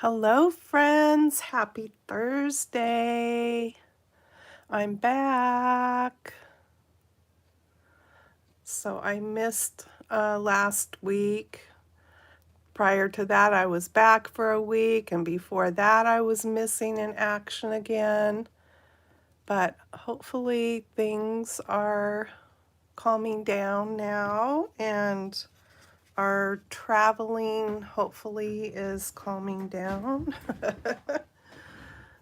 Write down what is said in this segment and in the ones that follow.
Hello, friends. Happy Thursday. I'm back. So I missed last week. Prior to that, I was back for a week, and before that, I was missing in action again. But hopefully, things are calming down now, and our traveling hopefully is calming down.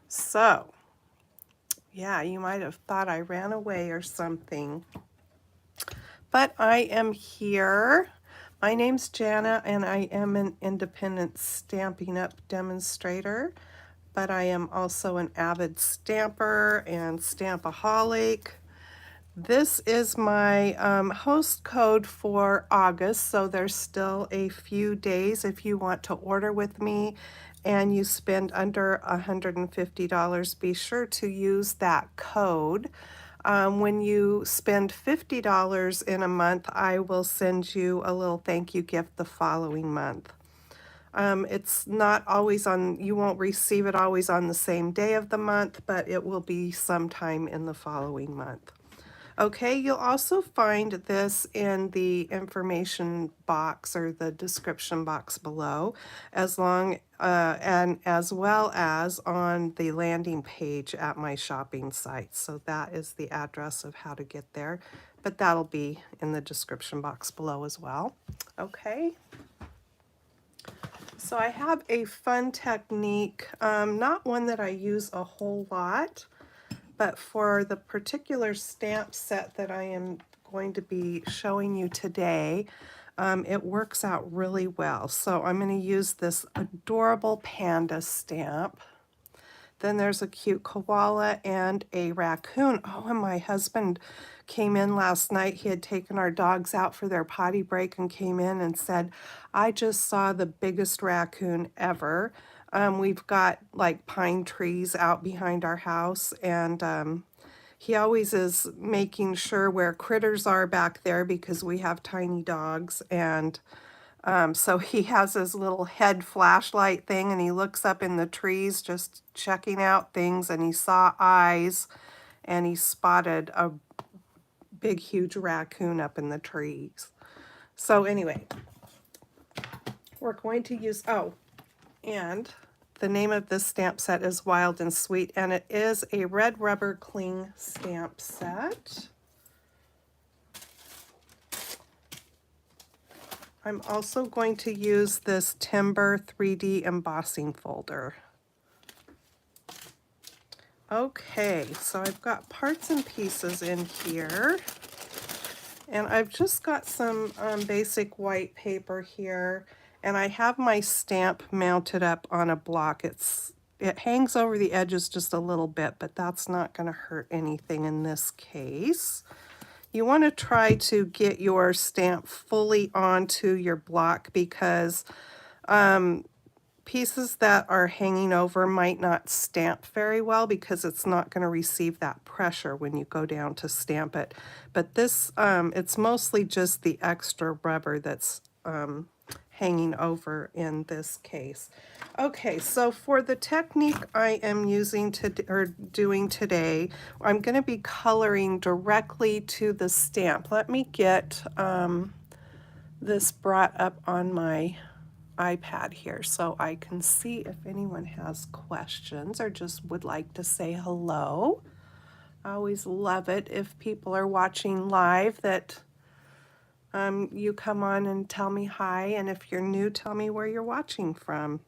So, yeah, you might have thought I ran away or something. But I am here. My name's Jana, and I am an independent Stampin' Up! Demonstrator, but I am also an avid stamper and stampaholic. This is my host code for August, so there's still a few days if you want to order with me and you spend under $150. Be sure to use that code. When you spend $50 in a month, I will send you a little thank you gift the following month. It's not always on, you won't receive it always on the same day of the month, but it will be sometime in the following month. Okay, you'll also find this in the information box or the description box below, and as well as on the landing page at my shopping site. So that is the address of how to get there, but that'll be in the description box below as well. Okay. So I have a fun technique, not one that I use a whole lot, but for the particular stamp set that I am going to be showing you today, it works out really well. So I'm going to use this adorable panda stamp. Then there's a cute koala and a raccoon. Oh, and my husband came in last night. He had taken our dogs out for their potty break and came in and said, I just saw the biggest raccoon ever. We've got like pine trees out behind our house, and he always is making sure where critters are back there because we have tiny dogs. And so he has his little head flashlight thing and he looks up in the trees just checking out things, and he saw eyes and he spotted a big, huge raccoon up in the trees. So anyway, we're going to use, oh, and the name of this stamp set is Wild and Sweet, and it is a red rubber cling stamp set. I'm also going to use this Timber 3D embossing folder. Okay, so I've got parts and pieces in here, and I've just got some basic white paper here, and I have my stamp mounted up on a block. It hangs over the edges just a little bit, but that's not going to hurt anything in this case. You want to try to get your stamp fully onto your block because pieces that are hanging over might not stamp very well because it's not going to receive that pressure when you go down to stamp it. But this, it's mostly just the extra rubber that's hanging over in this case. Okay, so for the technique I am using doing today, I'm going to be coloring directly to the stamp. Let me get this brought up on my iPad here so I can see if anyone has questions or just would like to say hello. I always love it if people are watching live that you come on and tell me hi, and if you're new, tell me where you're watching from.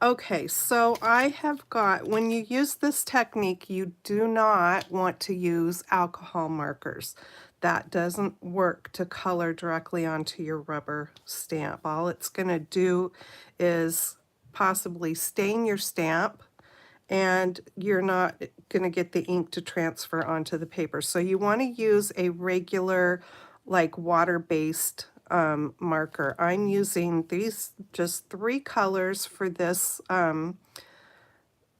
Okay, so I have got, when you use this technique, you do not want to use alcohol markers. That doesn't work to color directly onto your rubber stamp. All it's going to do is possibly stain your stamp, and you're not going to get the ink to transfer onto the paper. So you want to use a regular, like water-based marker. I'm using these just 3 colors for this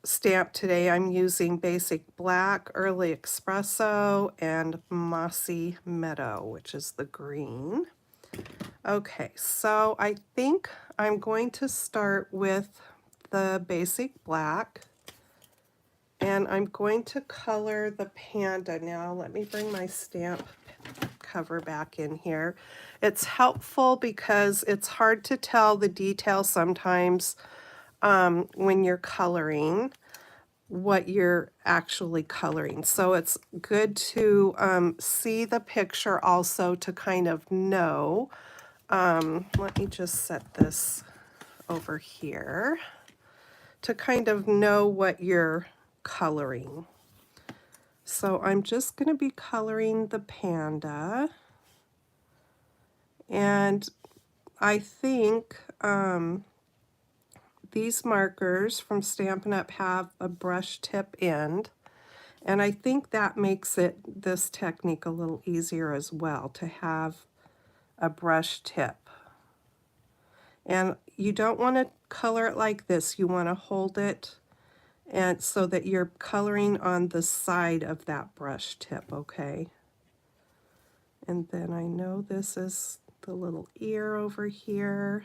stamp today. I'm using Basic Black, Early Espresso, and Mossy Meadow, which is the green. Okay, so I think I'm going to start with the basic black, and I'm going to color the panda now. Let me bring my stamp cover back in here. It's helpful because it's hard to tell the detail sometimes when you're coloring what you're actually coloring. So it's good to see the picture also to kind of know. Let me just set this over here to kind of know what you're coloring. So I'm just going to be coloring the panda, and I think these markers from Stampin' Up! Have a brush tip end, and I think that makes this technique a little easier as well, to have a brush tip. And you don't want to color it like this. You want to hold it and so that you're coloring on the side of that brush tip, okay? And then I know this is the little ear over here.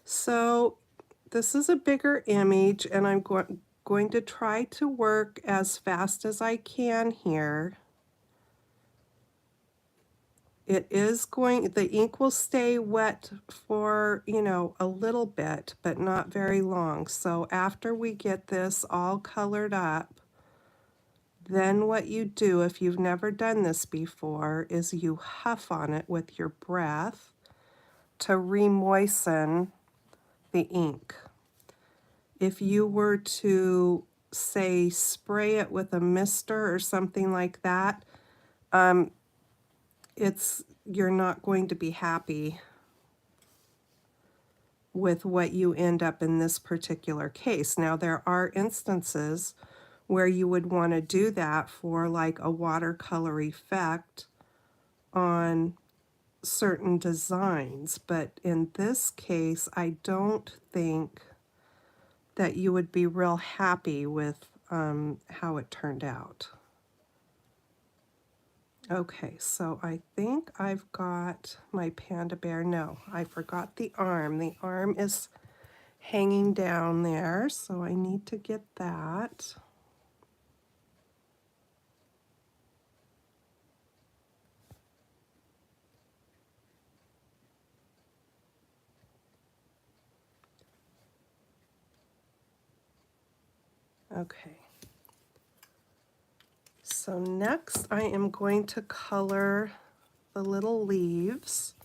So this is a bigger image, and I'm going to try to work as fast as I can here. It is the ink will stay wet for, you know, a little bit, but not very long. So after we get this all colored up, then what you do, if you've never done this before, is you huff on it with your breath to re-moisten the ink. If you were to, say, spray it with a mister or something like that, you're not going to be happy with what you end up in this particular case. Now, there are instances where you would want to do that for like a watercolor effect on certain designs, but in this case, I don't think that you would be real happy with how it turned out. Okay, so I think I've got my panda bear. No, I forgot the arm. The arm is hanging down there, so I need to get that. Okay. So next I am going to color the little leaves.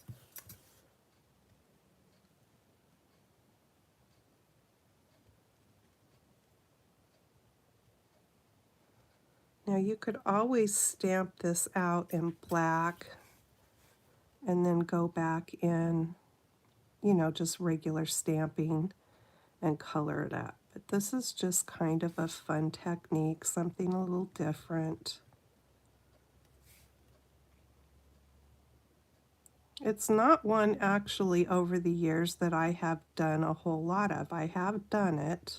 Now you could always stamp this out in black and then go back in, you know, just regular stamping and color it up. But this is just kind of a fun technique, something a little different. It's not one actually over the years that I have done a whole lot of. I have done it,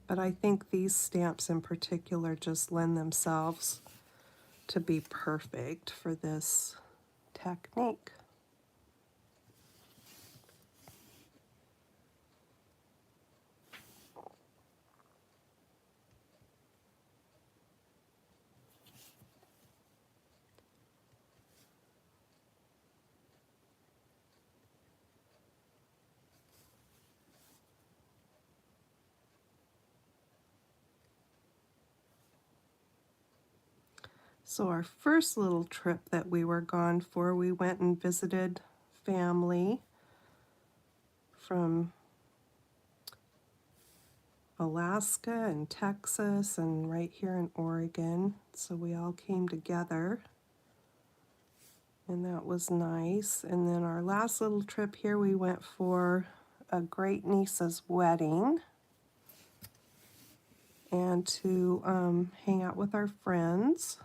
but I think these stamps in particular just lend themselves to be perfect for this technique. So our first little trip that we were gone for, we went and visited family from Alaska and Texas and right here in Oregon. So we all came together, and that was nice. And then our last little trip here, we went for a great niece's wedding and to hang out with our friends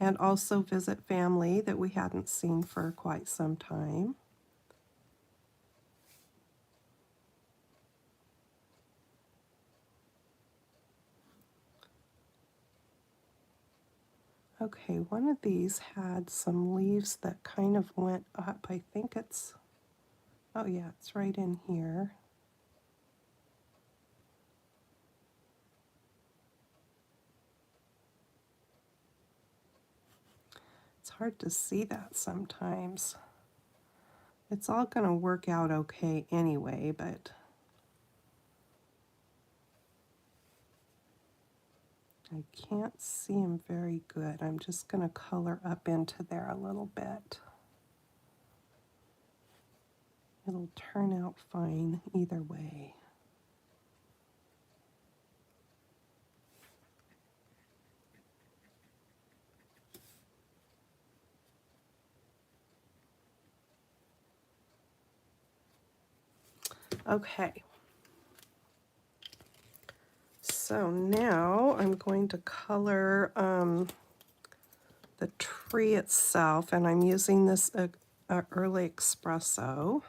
and also visit family that we hadn't seen for quite some time. Okay, one of these had some leaves that kind of went up. I think it's, oh yeah, it's right in here. It's hard to see that sometimes. It's all going to work out okay anyway, but I can't see them very good. I'm just going to color up into there a little bit. It'll turn out fine either way. Okay. So now I'm going to color the tree itself, and I'm using this Early Espresso.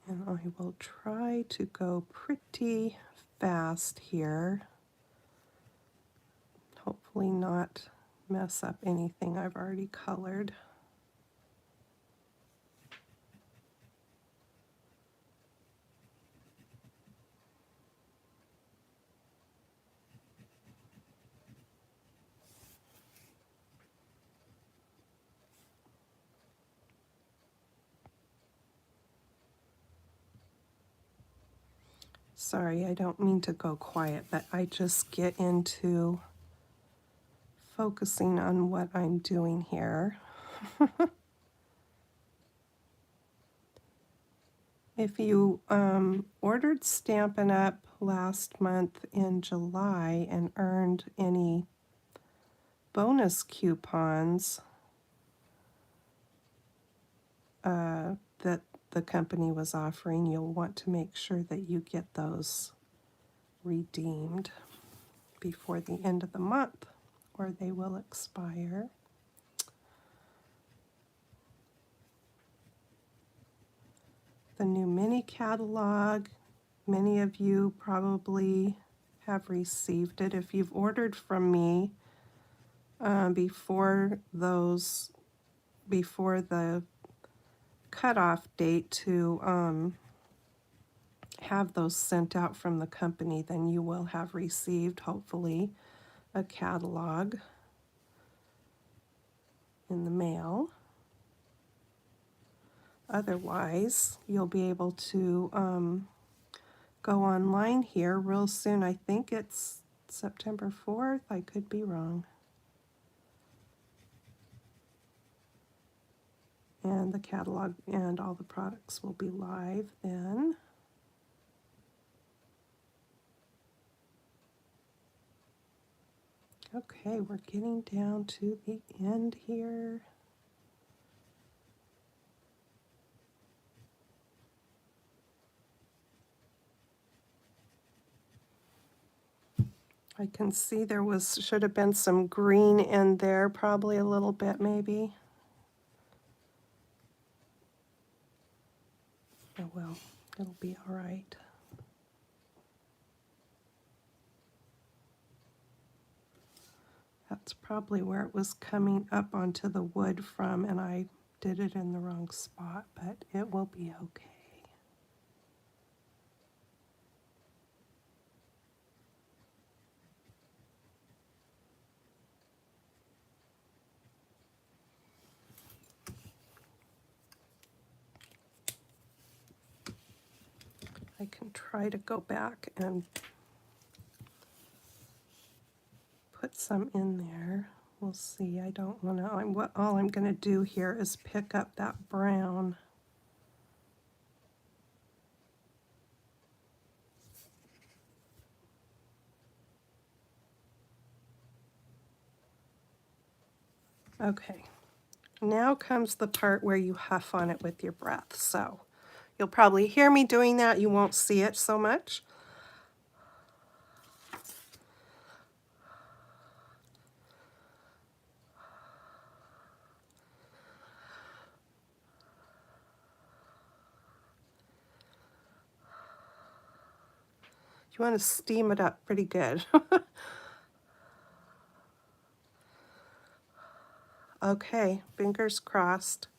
And I will try to go pretty fast here. Hopefully not mess up anything I've already colored. Sorry, I don't mean to go quiet, but I just get into focusing on what I'm doing here. If you ordered Stampin' Up! Last month in July and earned any bonus coupons that the company was offering, you'll want to make sure that you get those redeemed before the end of the month, or they will expire. The new mini catalog, many of you probably have received it. If you've ordered from me before the cutoff date to have those sent out from the company, then you will have received, hopefully, a catalog in the mail. Otherwise, you'll be able to go online here real soon. I think it's September 4th. I could be wrong. And the catalog and all the products will be live then. Okay, we're getting down to the end here. I can see there should have been some green in there, probably a little bit maybe. Oh well, it'll be all right. That's probably where it was coming up onto the wood from, and I did it in the wrong spot, but it will be okay. I can try to go back and put some in there. We'll see. I don't want to. All I'm going to do here is pick up that brown. Okay. Now comes the part where you huff on it with your breath. So you'll probably hear me doing that. You won't see it so much. You want to steam it up pretty good. Okay, fingers crossed.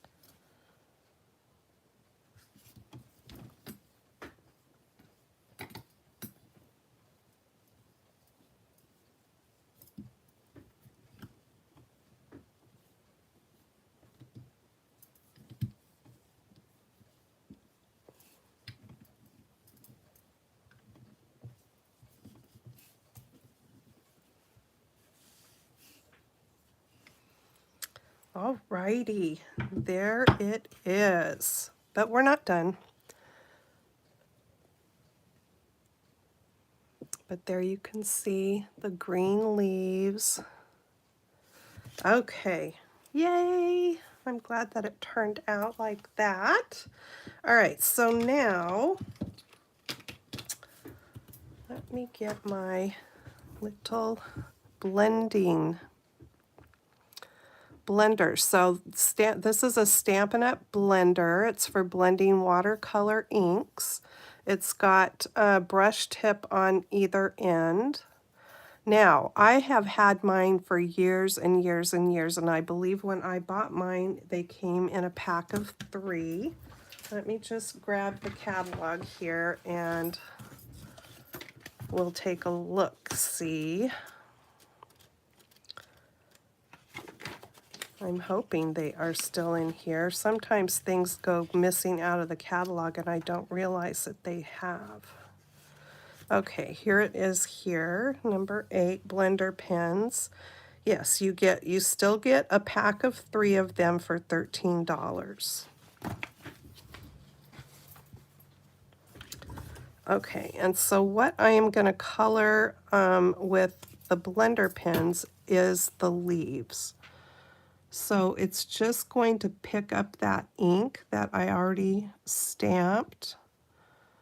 Alrighty, there it is. But we're not done. But there you can see the green leaves. Okay, yay! I'm glad that it turned out like that. All right, so now let me get my little blending blender. So this is a Stampin' Up! Blender. It's for blending watercolor inks. It's got a brush tip on either end. Now, I have had mine for years and years and years, and I believe when I bought mine, they came in a pack of 3. Let me just grab the catalog here and we'll take a look, see. I'm hoping they are still in here. Sometimes things go missing out of the catalog and I don't realize that they have. Okay, here it is here, number 8, blender pens. Yes, you still get a pack of 3 of them for $13. Okay, and so what I am going to color with the blender pens is the leaves. So it's just going to pick up that ink that I already stamped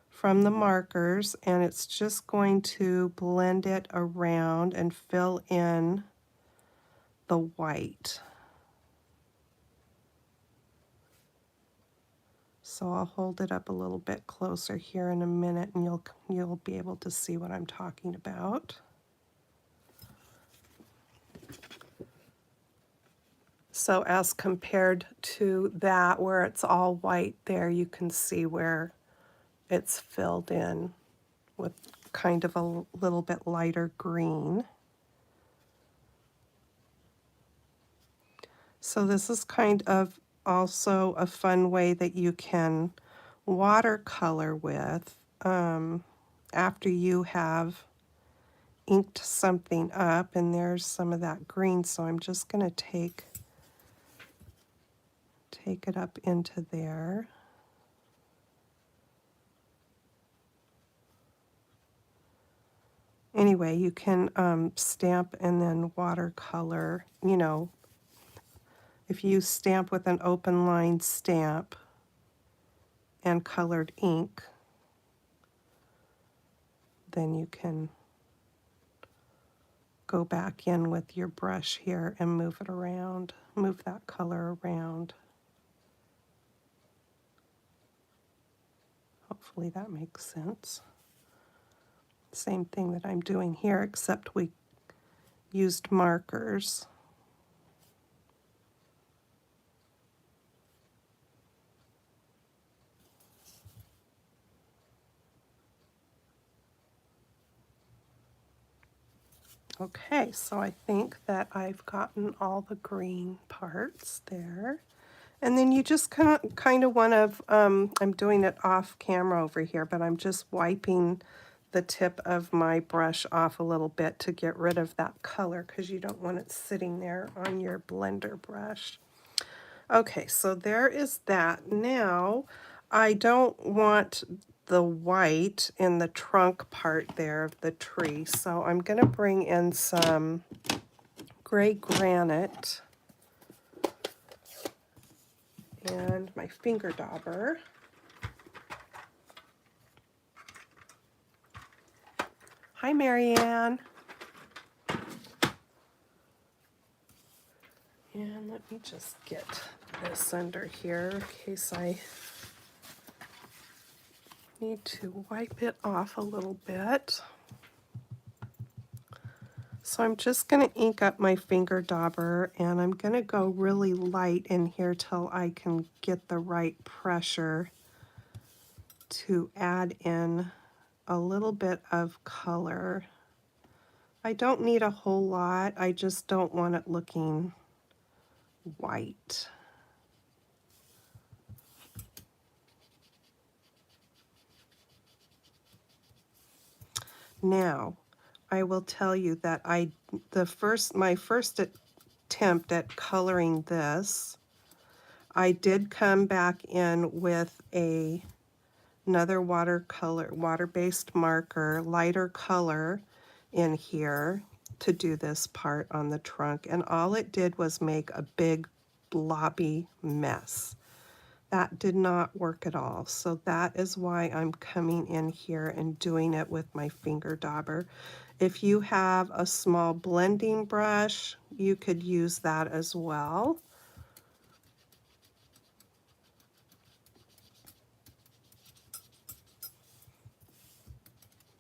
from the markers, and it's just going to blend it around and fill in the white. So I'll hold it up a little bit closer here in a minute and you'll be able to see what I'm talking about. So as compared to that where it's all white there, you can see where it's filled in with kind of a little bit lighter green. So this is kind of also a fun way that you can watercolor with after you have inked something up, and there's some of that green, so I'm just going to take it up into there. Anyway, you can stamp and then watercolor, you know, if you stamp with an open line stamp and colored ink, then you can go back in with your brush here and move it around, move that color around. Hopefully that makes sense. Same thing that I'm doing here, except we used markers. Okay, so I think that I've gotten all the green parts there. And then you just kind of want to, I'm doing it off camera over here, but I'm just wiping the tip of my brush off a little bit to get rid of that color because you don't want it sitting there on your blender brush. Okay, so there is that. Now, I don't want the white in the trunk part there of the tree, so I'm going to bring in some gray granite and my finger dauber. Hi, Marianne. And let me just get this under here in case I Need to wipe it off a little bit. So I'm just going to ink up my finger dauber, and I'm going to go really light in here till I can get the right pressure to add in a little bit of color. I don't need a whole lot, I just don't want it looking white. Now, I will tell you that my first attempt at coloring this, I did come back in with another water-based marker, lighter color in here to do this part on the trunk, and all it did was make a big blobby mess. That did not work at all. So that is why I'm coming in here and doing it with my finger dauber. If you have a small blending brush, you could use that as well.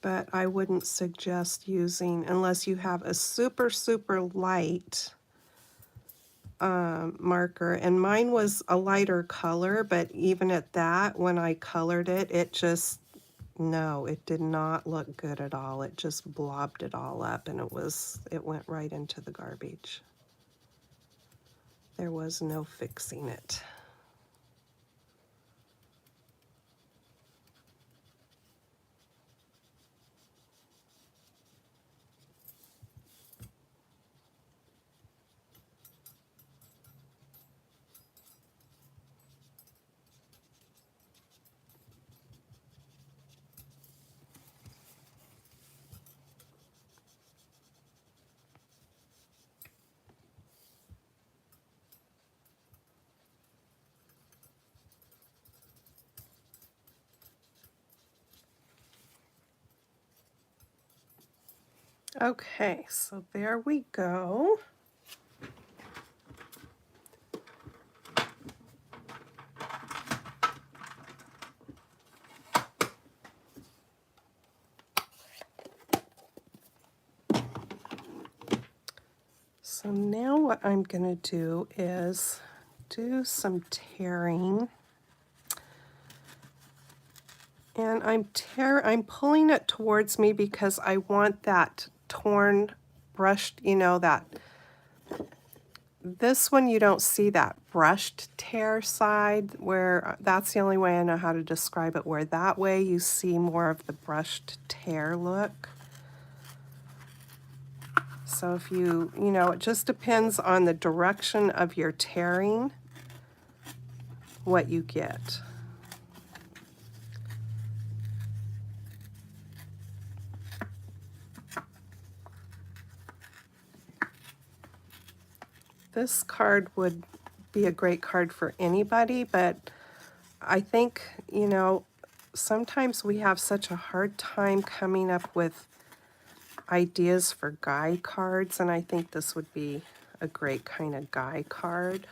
But I wouldn't suggest using, unless you have a super, super light marker, and mine was a lighter color, but even at that, when I colored it, it just, no, it did not look good at all. It just blobbed it all up, and it went right into the garbage. There was no fixing it. Okay, so there we go. So now what I'm going to do is do some tearing. And I'm pulling it towards me because I want that torn brushed, this one you don't see that brushed tear side, where that's the only way I know how to describe it, where that way you see more of the brushed tear look. So if it just depends on the direction of your tearing, what you get. This card would be a great card for anybody, but I think, sometimes we have such a hard time coming up with ideas for guy cards, and I think this would be a great kind of guy card.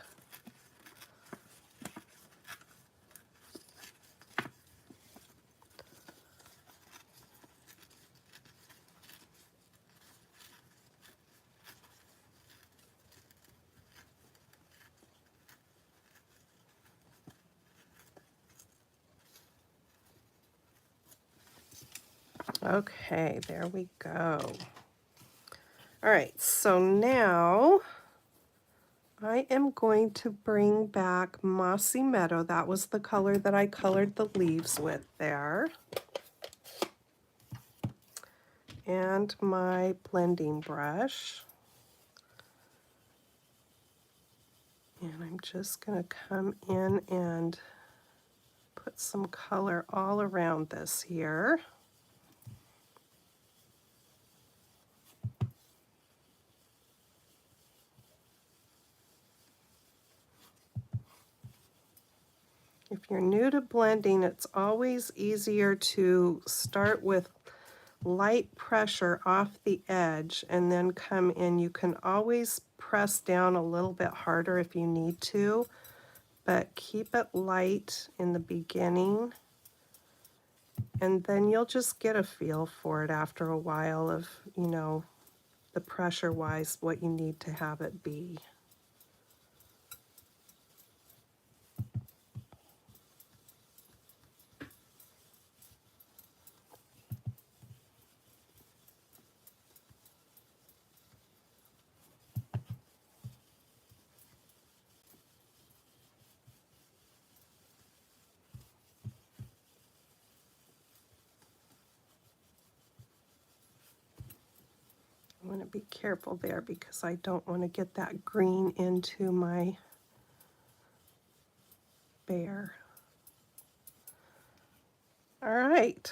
Okay, there we go. All right, so now I am going to bring back Mossy Meadow. That was the color that I colored the leaves with there. And my blending brush. And I'm just going to come in and put some color all around this here. If you're new to blending, it's always easier to start with light pressure off the edge and then come in. You can always press down a little bit harder if you need to, but keep it light in the beginning And then you'll just get a feel for it after a while of, you know, the pressure-wise, what you need to have it be. I want to be careful there because I don't want to get that green into my bear. All right.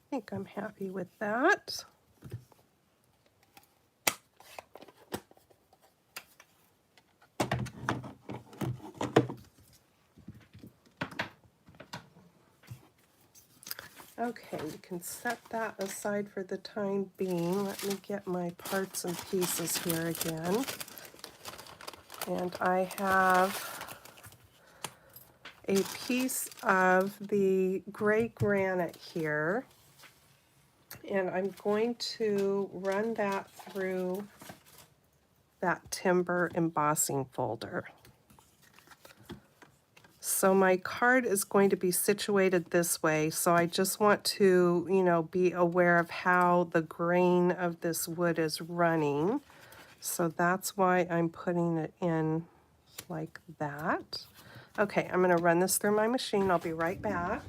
I think I'm happy with that. Okay, we can set that aside for the time being. Let me get my parts and pieces here again. And I have a piece of the gray granite here. And I'm going to run that through that timber embossing folder. So my card is going to be situated this way, so I just want to, you know, be aware of how the grain of this wood is running. So that's why I'm putting it in like that. Okay, I'm going to run this through my machine. I'll be right back.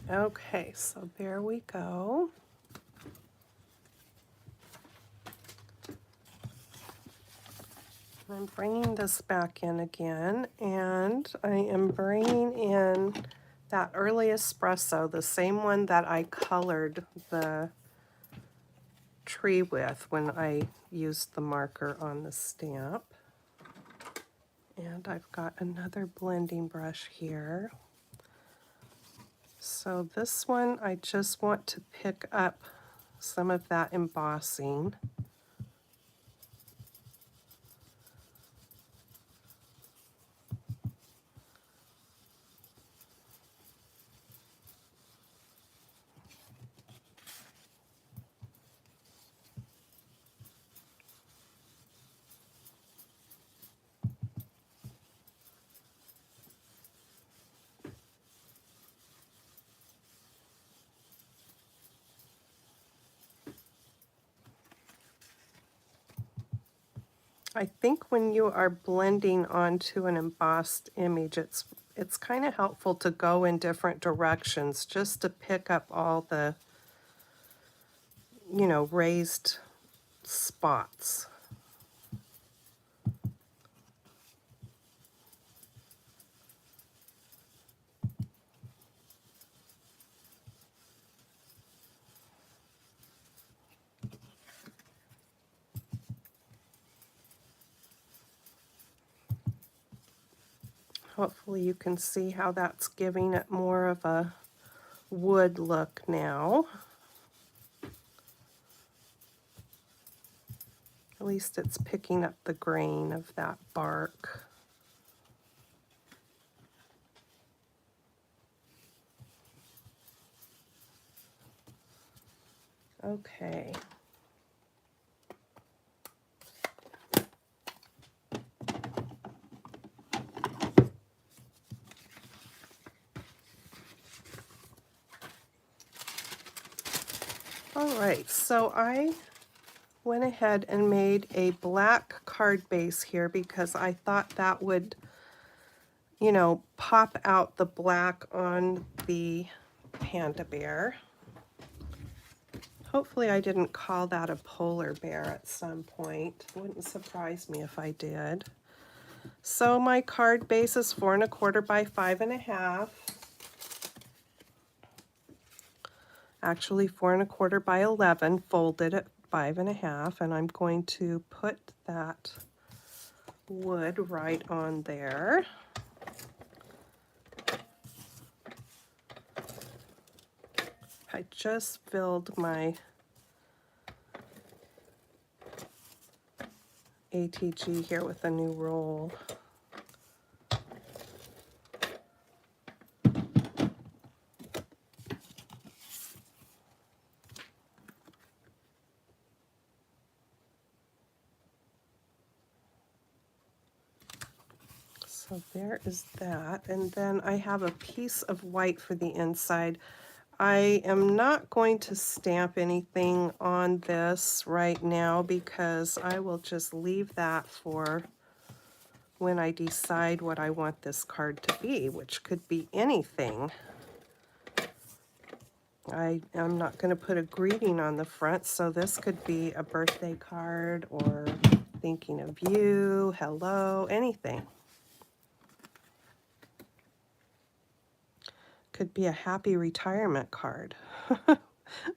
Okay, so there we go. I'm bringing this back in again, and I am bringing in that early espresso, the same one that I colored the tree with when I used the marker on the stamp. And I've got another blending brush here. So this one, I just want to pick up some of that embossing. I think when you are blending onto an embossed image, it's kind of helpful to go in different directions just to pick up all the, you know, raised spots. Hopefully you can see how that's giving it more of a wood look now. At least it's picking up the grain of that bark. Okay. All right, so I went ahead and made a black card base here because I thought that would, you know, pop out the black on the panda bear. Hopefully I didn't call that a polar bear at some point. Wouldn't surprise me if I did. So my card base is 4 1/4 by 5 1/2. Actually 4 1/4 by 11, folded at 5.5, and I'm going to put that wood right on there. I just filled my ATG here with a new roll. So there is that, and then I have a piece of white for the inside. I am not going to stamp anything on this right now because I will just leave that for when I decide what I want this card to be, which could be anything. I am not going to put a greeting on the front, so this could be a birthday card or thinking of you, hello, anything. Could be a happy retirement card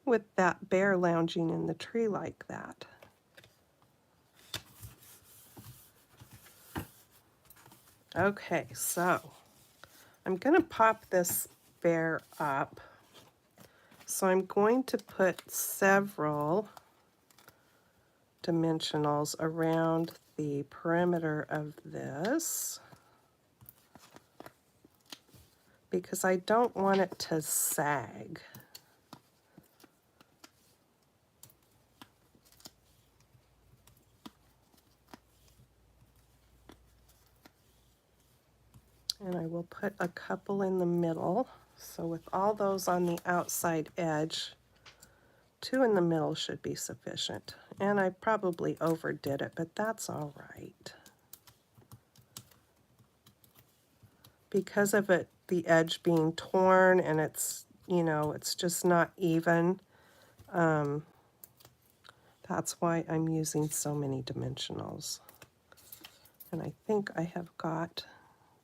with that bear lounging in the tree like that. Okay, so I'm going to pop this bear up. So I'm going to put several dimensionals around the perimeter of this because I don't want it to sag. And I will put a couple in the middle. So with all those on the outside edge, 2 in the middle should be sufficient. And I probably overdid it, but that's all right. Because of it, the edge being torn and it's, you know, it's just not even. That's why I'm using so many dimensionals. And I think I have got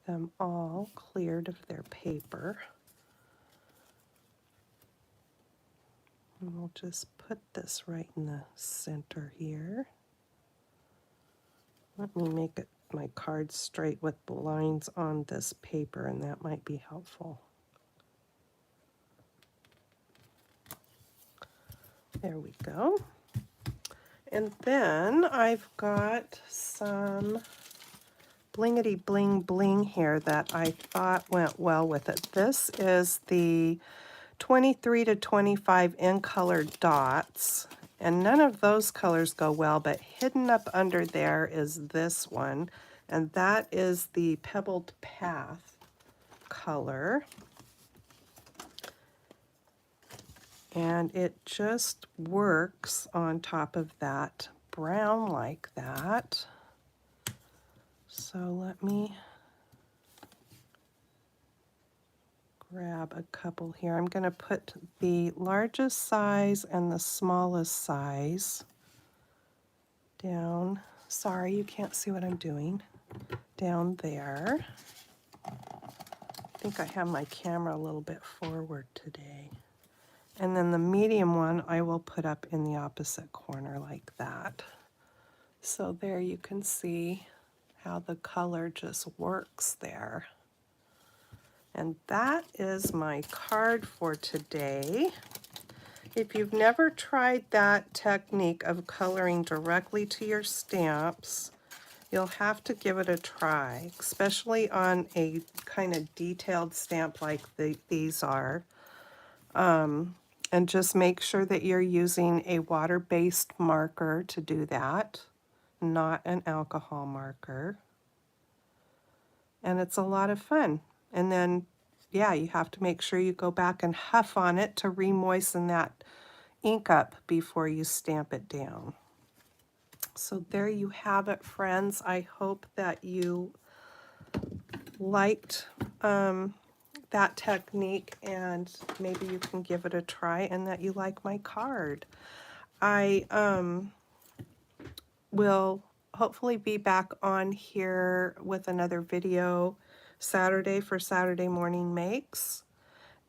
them all cleared of their paper. And we'll just put this right in the center here. Let me make it my card straight with the lines on this paper, and that might be helpful. There we go. And then I've got some blingety bling bling here that I thought went well with it. This is the 23 to 25 in colored dots, and none of those colors go well, but hidden up under there is this one, and that is the Pebbled Path color. And it just works on top of that brown like that. So let me grab a couple here. I'm going to put the largest size and the smallest size down. Sorry, you can't see what I'm doing. Down there. I think I have my camera a little bit forward today. And then the medium one I will put up in the opposite corner like that. So there you can see how the color just works there. And that is my card for today. If you've never tried that technique of coloring directly to your stamps, you'll have to give it a try, especially on a kind of detailed stamp like these are. And just make sure that you're using a water-based marker to do that, not an alcohol marker. And it's a lot of fun. And then, yeah, you have to make sure you go back and huff on it to re-moisten that ink up before you stamp it down. So there you have it, friends. I hope that you liked that technique, and maybe you can give it a try, and that you like my card. I will hopefully be back on here with another video Saturday for Saturday Morning Makes.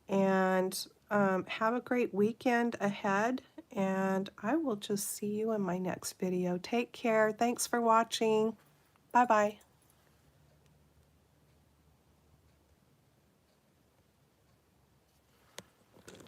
And have a great weekend ahead, and I will just see you in my next video. Take care. Thanks for watching. Bye-bye.